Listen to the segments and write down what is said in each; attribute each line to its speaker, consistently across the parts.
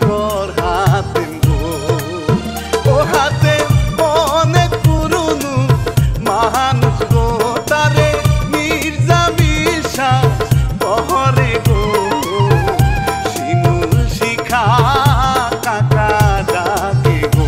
Speaker 1: তোর হাতে ও হাতে অনেক পুরনো মানুষ গো তারে মির্জা বিশ্বাস পহরে গো শিমুল শিখা কাকা ডাকে গো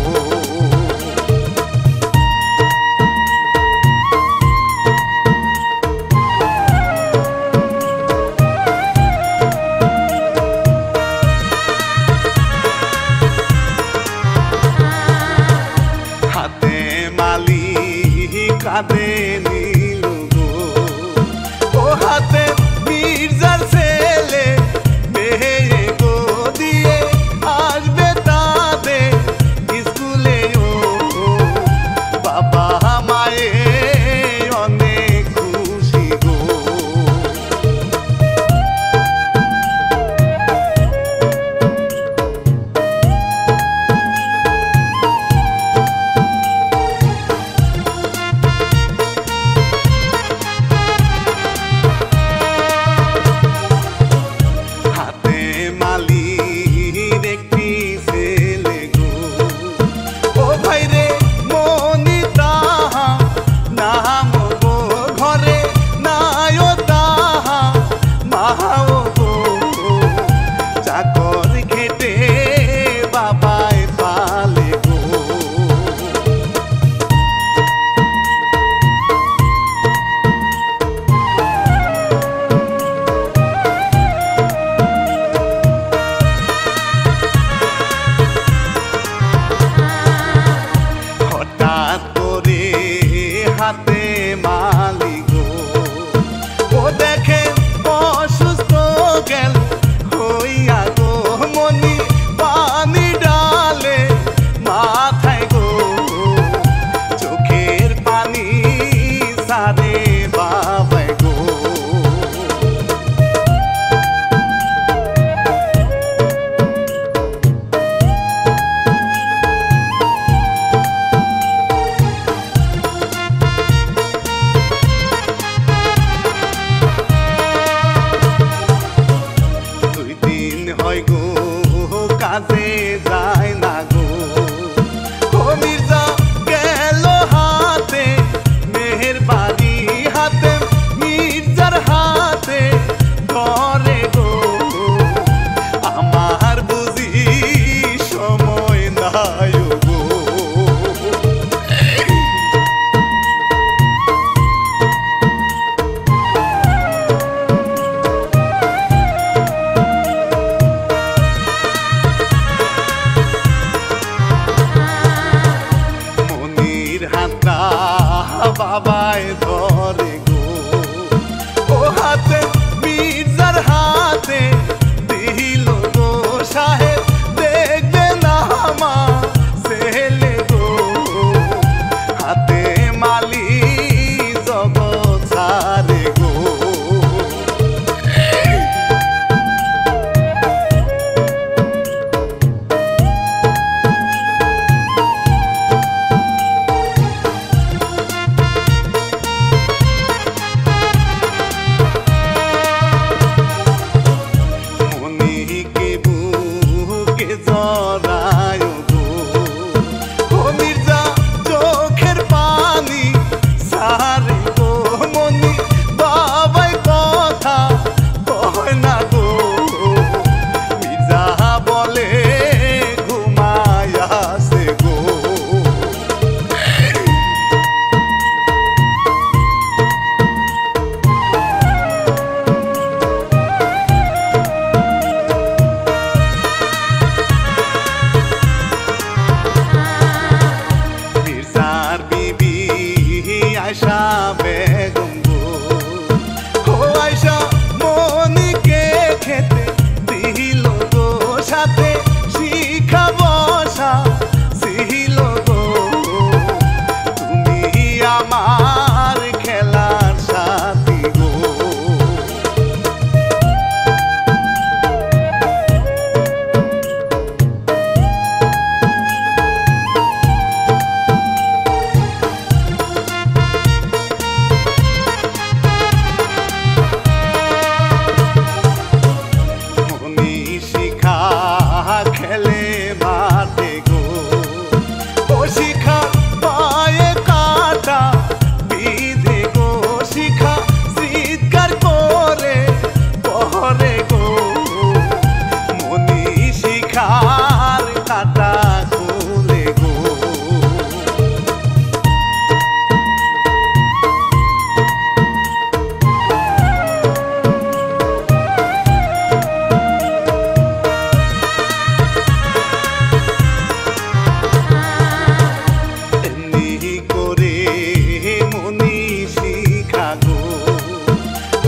Speaker 1: হাতে মালি কাঁদে নীল গো ও হাতে মির্জার ছেলে মেয়ে গো দিয়ে আসবে তাদের স্কুলে ও বাবা মায়ে অনেক খুশি গো চাকর খেটে বাবায় পালে গো হঠাৎ করে হাতে মালি গো ও দেখে অসুস্থ গেল হইয়া গো মনি পানি ডালে মাথায় গো চোখের পানি সারে বাবায় গো হয় গো কাজে যায় না গো ও মির্জা গেল হাতে মেহের বাড়ি হাতে মির্জার হাতে ধরে গো আমার বুঝি সময় নাই গো হাতটা বাবায় ধরে গো ও হাতে মির্জার হাতে দিল গো সাহেব দেখবে না আমার ছেলে গো হাতে মালি জগৎ ছাড়ে গো খাতা খুলে গো এমনি করে মনি শিখা গো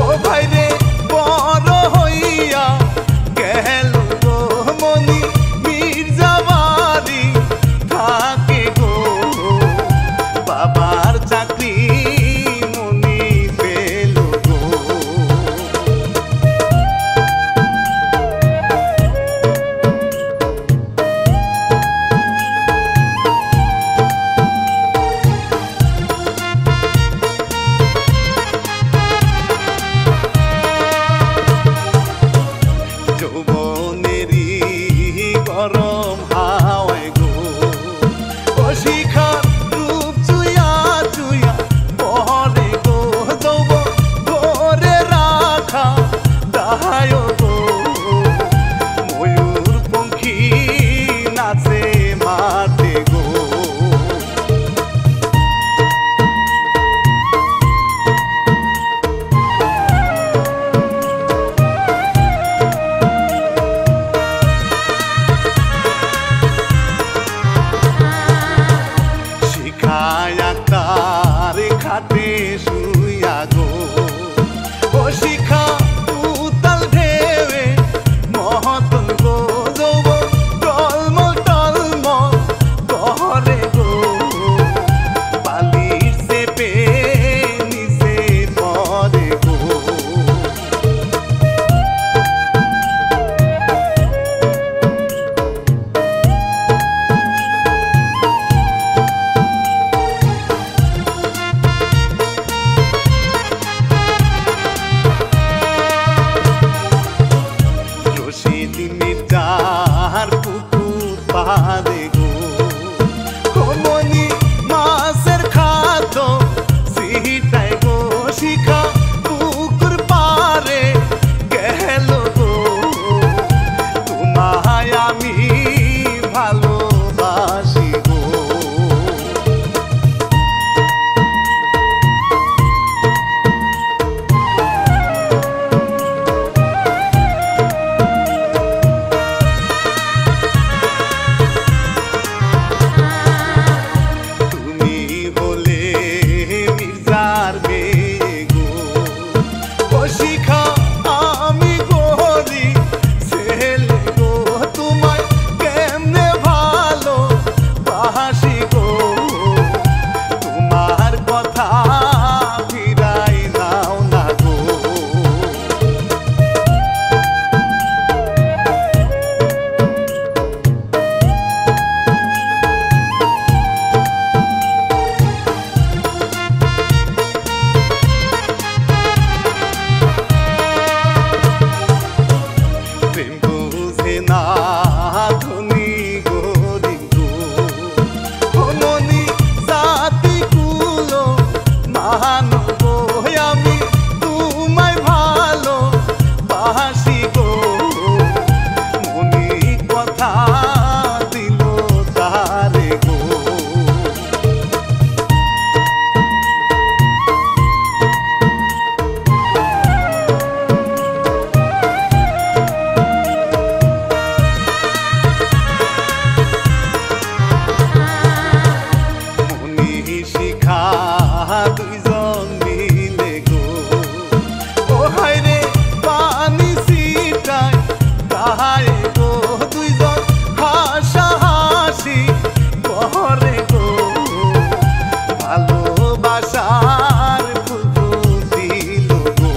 Speaker 1: ও ভাইরে বড় হইয়া গেল গো মনি মির্জা বাড়ি থাকে গো বাবার চাকরি মনি পেল গো যৌবনেরই গরম হাওয়ায় গো ও শিখার রূপ চুইয়া চুইয়া পরে গো যৌবন ধরে রাখা দায় গো ময়ূর পঙ্খী নাচে মাঠে গো তার খাটে শুইয়া গো ও শিখা উতাল ঢেউে মহতন গো যৌবন টলমল টলমল করে গো বালির চেপে নিচে পড়ে গো মির্জার পুকুর পাহাড়ে গো ও মনি মাছের খাদ্য সিটাই গো শিখা পুকুর পারে গেল গো তোমায় আমি ভালোবাসি গো দুইজন মিলে গো ও হায়রে পানি সিটাই তাহায় গো দুইজন হাসাহাসি করে গো ভালোবাসার ফুল দিল গো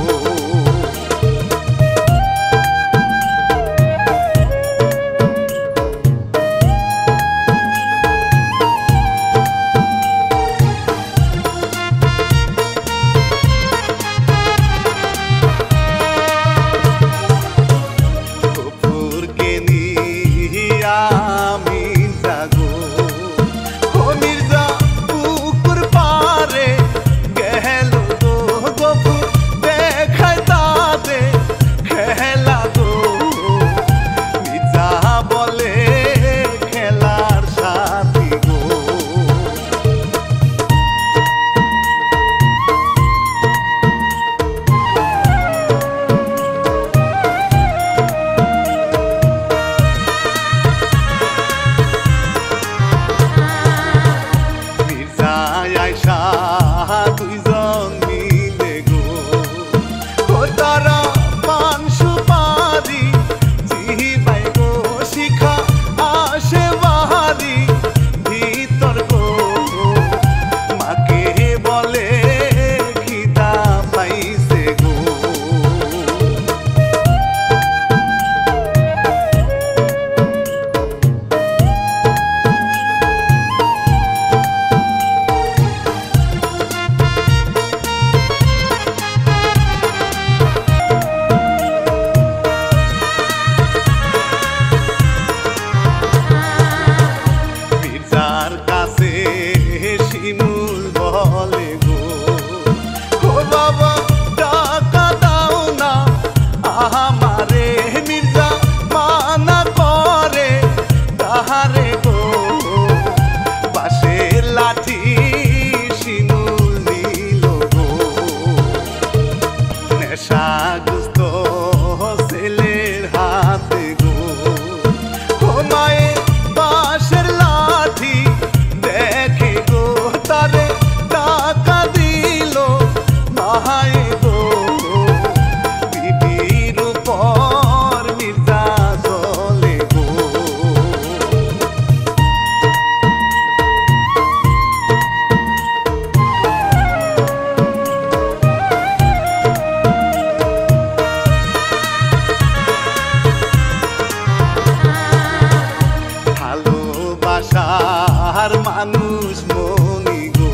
Speaker 1: ভালোবাসার মানুষ মনি গো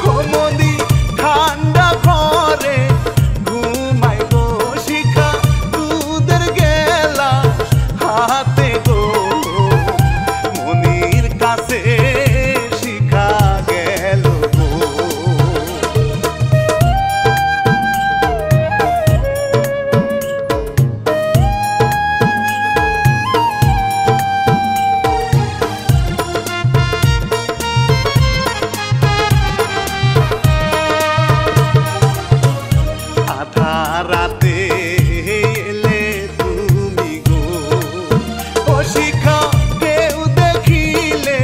Speaker 1: ও মনি ঠান্ডা ঘরে ঘুমাই গো শিখা দুধের গেলা হাতে গো মনির কাছে শিখা গেল গো রাতে এলে তুমি গো ও শিখা কেউ দেখিলে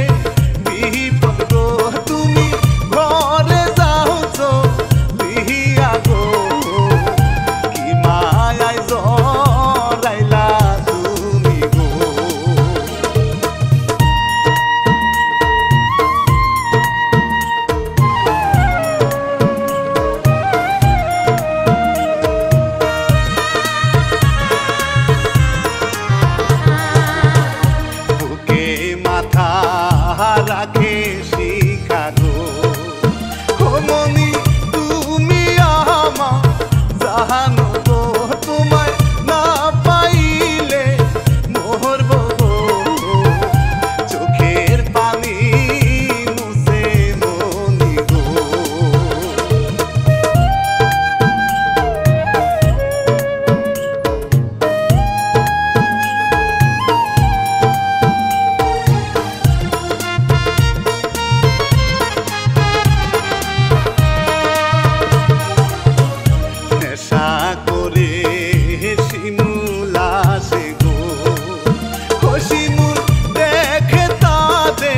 Speaker 1: বিপদ গো তুমি ঘরে যাও লিহিয়া গো কি মায়ায় জড়াইলা তুমি গো রাখে শিখা গো ও মনি তুমি আমার জানো গো তোমায় না পাইলে মরব গো চোখের পানি মুছে মনি গো করে শিমুলা সে গো ও শিমুল দেখে তাতে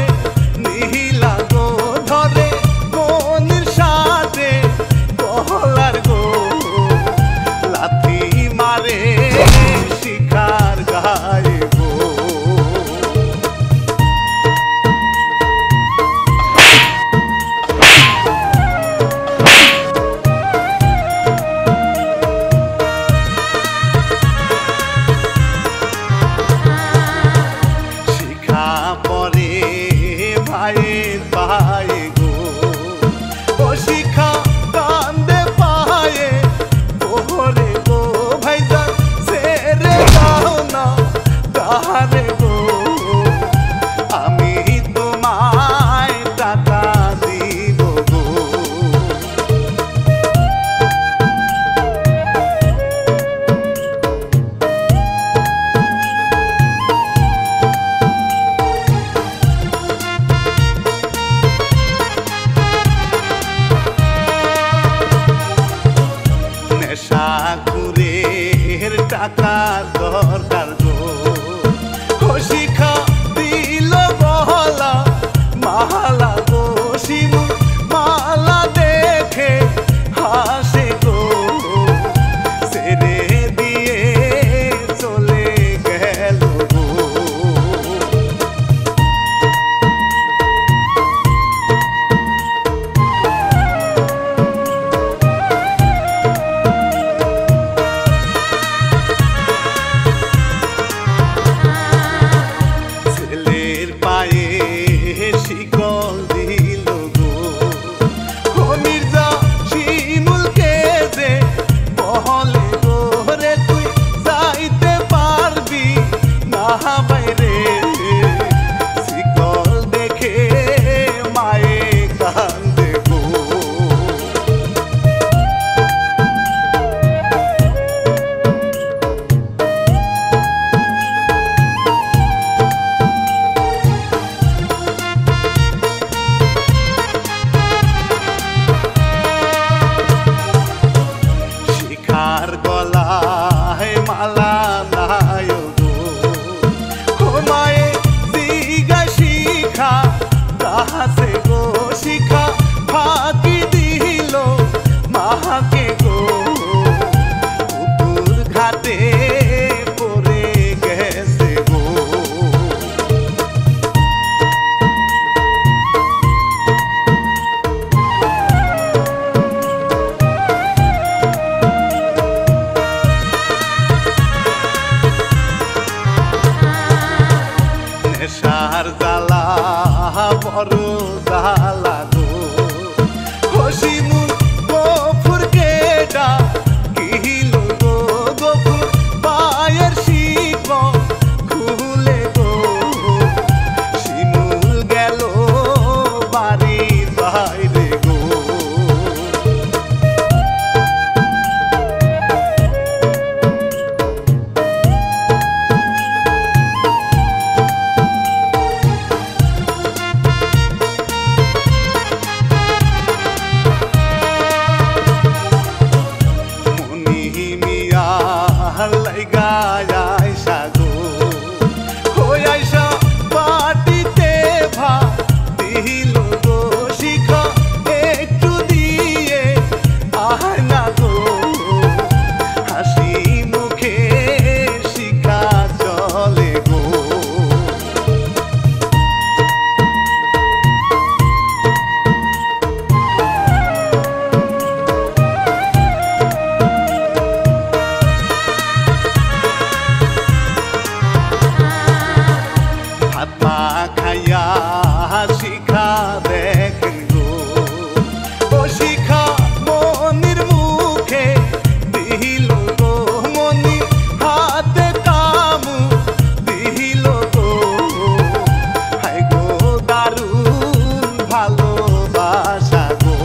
Speaker 1: নীলা গো ধরে মনির সাথে কলার গো লাথি মারে শিখার গায়ে গো পরে ভাইয়ের পায়ে গো ও শিখা কান্দে পায়ে ওরে গো ভাইজান ছেড়ে দাও না তারে গো আমি তোমায় টাকা দিব গো সাকুরের টাকা দরকার গো ও শিখা দিল বহলা মালা গো শিমু মালা দেখে হাসে গো ছেড়ে দিয়ে চলে গেল গো আর জ্বালা বড় জ্বালা গো হসিমুন গফুরকে ডাকিল গো গফুর পায়ের শিকল খুলে গো শিমুল গেল বাড়ির বাইরে গো আইসা গো হই আইসা পাটিতে ভাত দিল গো শিখা একটু দিয়ে আয় না গো হাসি মুখে শিখা চলে গো খাইয়া শিখা দেখেন গো ও শিখা মনির মুখে দিল গো মনি হাতে কামু দিল গো হাই গো দারুণ ভালোবাসা গো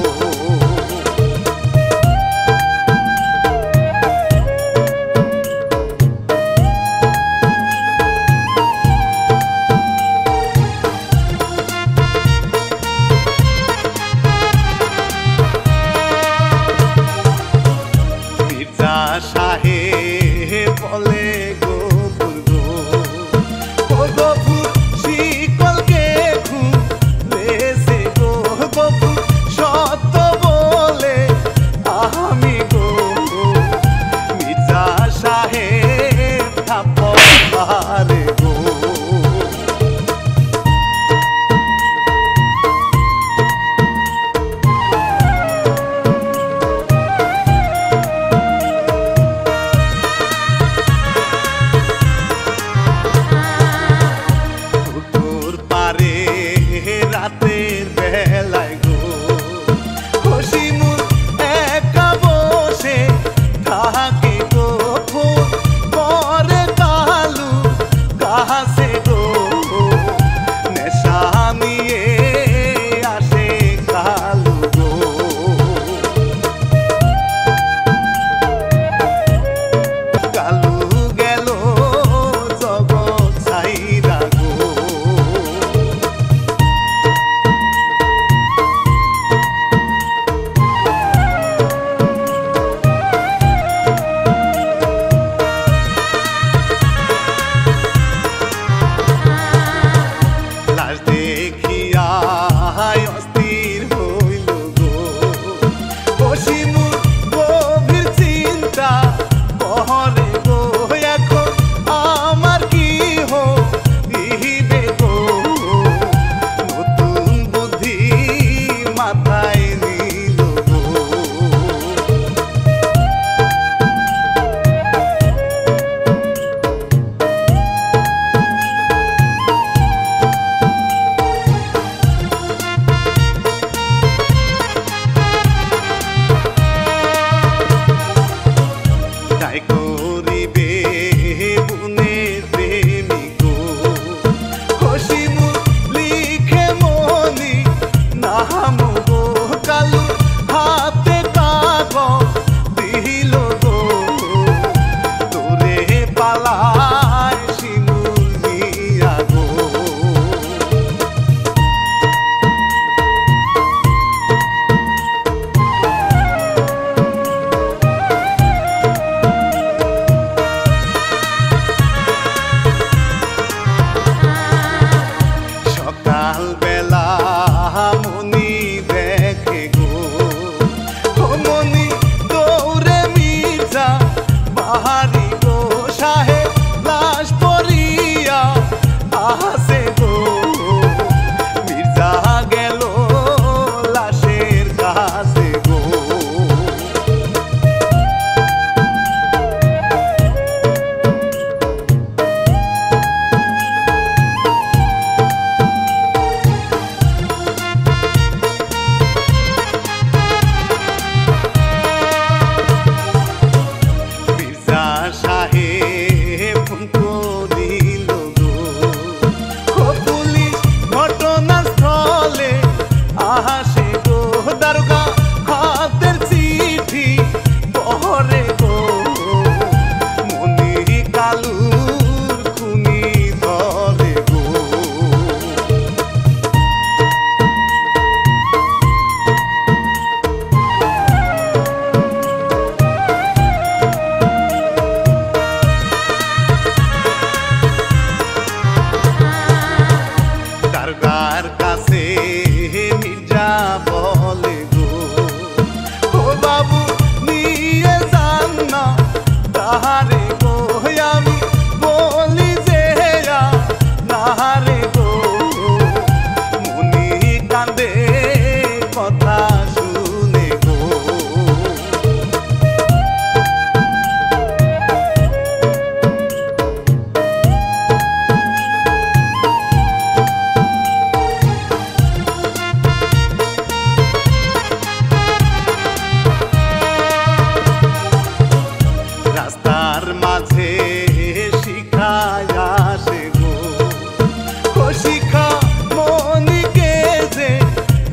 Speaker 1: শিখা মনিকে যে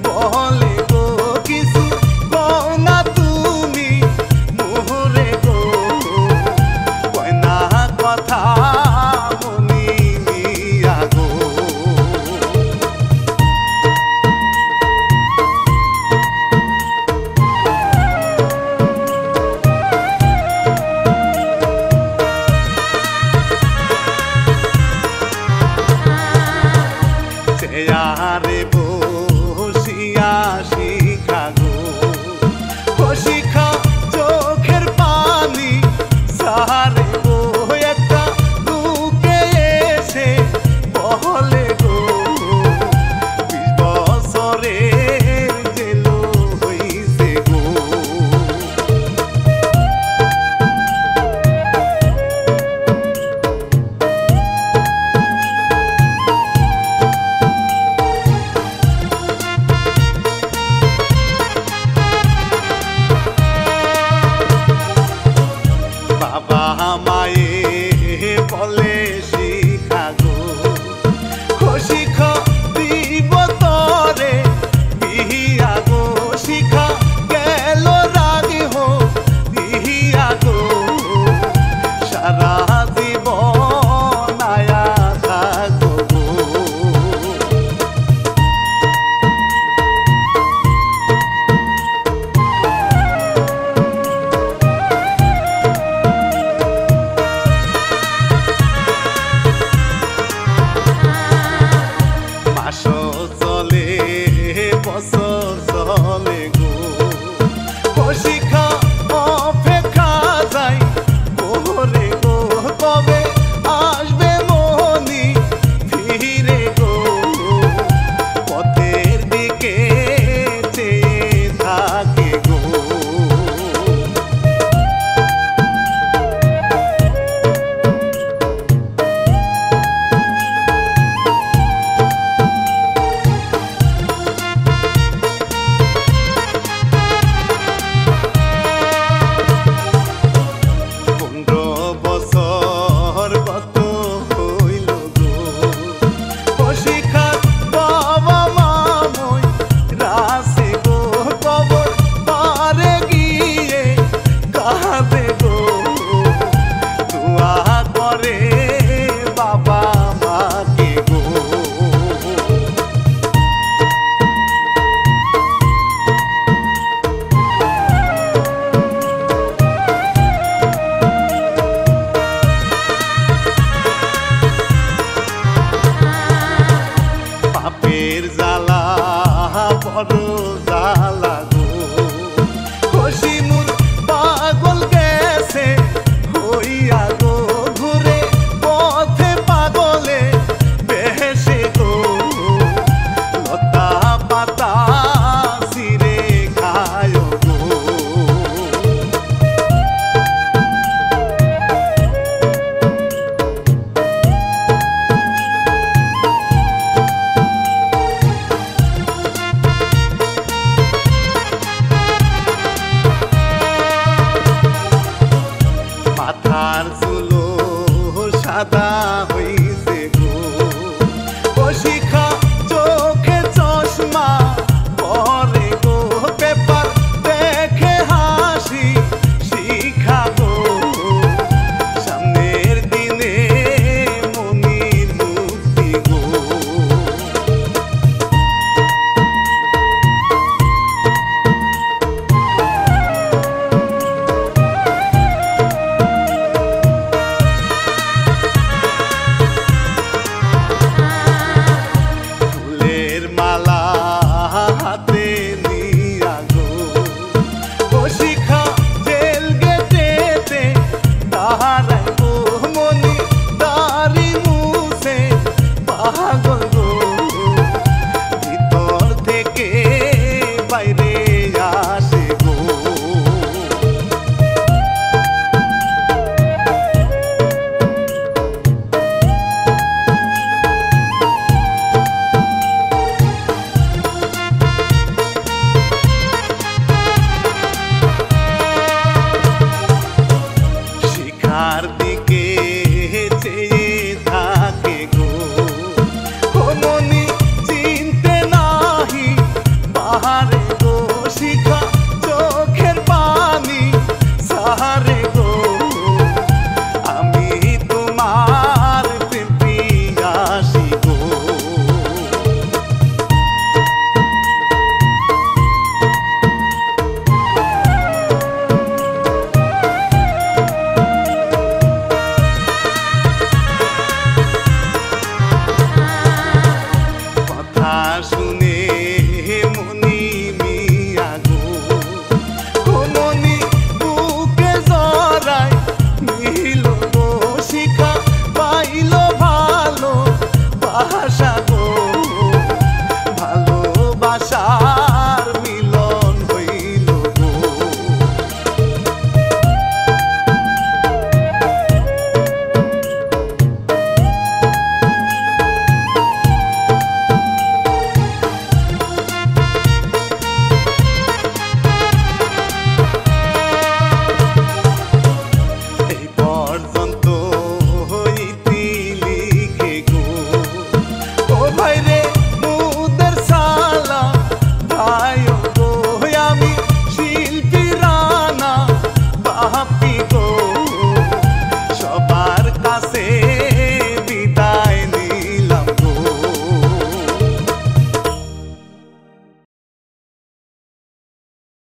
Speaker 1: বলে গো কিছু কও না তুমি মোহরে গো কয়না কথা মনি মিয়া গো চেয়ারে বসিয়া শিখা গো ও শিখা চোখের পানি সারে গো একটা বুকে এসে বলে গো 20 বছরের জেল হইছে গো বাবা মায়ে বলে শিখা গো ও শিখা দিব তরে বিয়া গো শিখা গেল রাগে হো বিয়া গো সারা জীবন আয়া থাকো গো মাসো চলে বছর চলে গো ও শিখা অপেক্ষা যাই ওরে গো কবে আসবে মনি ফিরে গো পথের দিকে চেয়ে থাকে গো বাবা মাকে গো পাপের জ্বালা বড় জ্বালা গো হসিমুর পাগল গেছে হইয়া গো ঘুরে পথে পাগলে বেহেসে গো লতা পাতা সিরে খায় গো শুনি